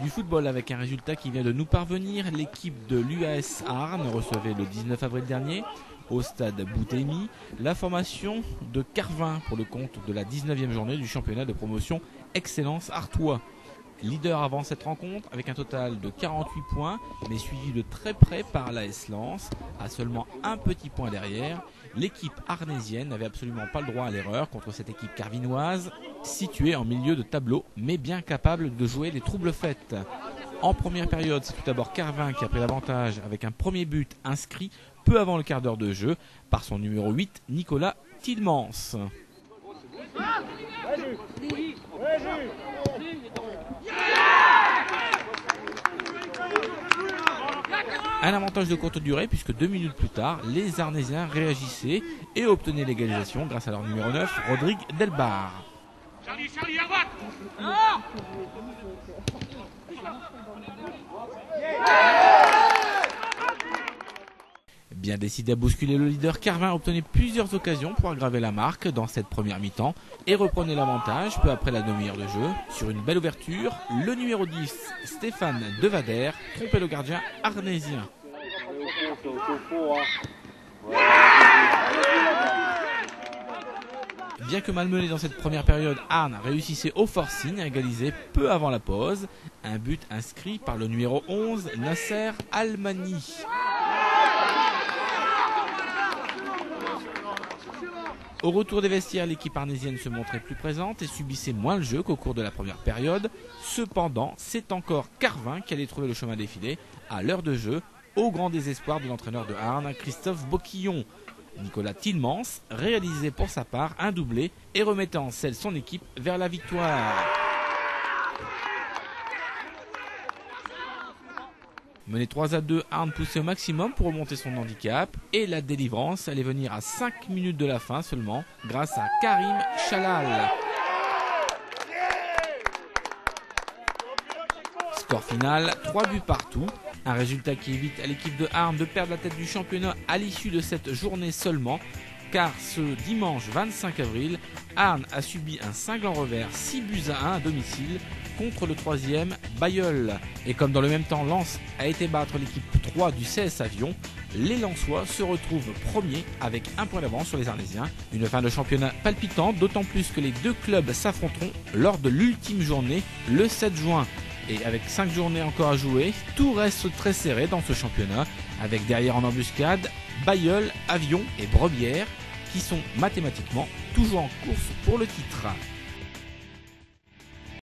Du football avec un résultat qui vient de nous parvenir. L'équipe de l'UAS Arnes recevait le 19 avril dernier au stade Boutemi la formation de Carvin pour le compte de la 19e journée du championnat de promotion Excellence Artois. Leader avant cette rencontre avec un total de 48 points, mais suivi de très près par l'AS Lens, à seulement un petit point derrière. L'équipe arnésienne n'avait absolument pas le droit à l'erreur contre cette équipe carvinoise, située en milieu de tableau, mais bien capable de jouer les troubles fêtes. En première période, c'est tout d'abord Carvin qui a pris l'avantage avec un premier but inscrit peu avant le quart d'heure de jeu par son numéro 8, Nicolas Tilmans. Un avantage de courte durée puisque 2 minutes plus tard, les Arnésiens réagissaient et obtenaient l'égalisation grâce à leur numéro 9, Rodrigue Delbar. Bien décidé à bousculer le leader, Carvin obtenait plusieurs occasions pour aggraver la marque dans cette première mi-temps et reprenait l'avantage peu après la demi-heure de jeu. Sur une belle ouverture, le numéro 10, Stéphane Devader, trompait le gardien arnésien. Bien que malmené dans cette première période, Arnes réussissait au forcing à égaliser peu avant la pause. Un but inscrit par le numéro 11, Nasser Almani. Au retour des vestiaires, l'équipe arnésienne se montrait plus présente et subissait moins le jeu qu'au cours de la première période. Cependant, c'est encore Carvin qui allait trouver le chemin défilé à l'heure de jeu, au grand désespoir de l'entraîneur de Arnes, Christophe Boquillon. Nicolas Tilmans réalisait pour sa part un doublé et remettait en selle son équipe vers la victoire. Mené 3-2, Arnes poussait au maximum pour remonter son handicap et la délivrance allait venir à 5 minutes de la fin seulement grâce à Karim Chalal. Score final, 3 buts partout. Un résultat qui évite à l'équipe de Arnes de perdre la tête du championnat à l'issue de cette journée seulement. Car ce dimanche 25 avril, Arnes a subi un cinglant revers 6-1 à domicile contre le 3e Bailleul. Et comme dans le même temps, Lens a été battre l'équipe 3 du CS Avion, les Lensois se retrouvent premiers avec un point d'avance sur les Arnésiens. Une fin de championnat palpitante, d'autant plus que les deux clubs s'affronteront lors de l'ultime journée le 7 juin. Et avec 5 journées encore à jouer, tout reste très serré dans ce championnat, avec derrière en embuscade Bailleul, Avion et Brebière, qui sont mathématiquement toujours en course pour le titre.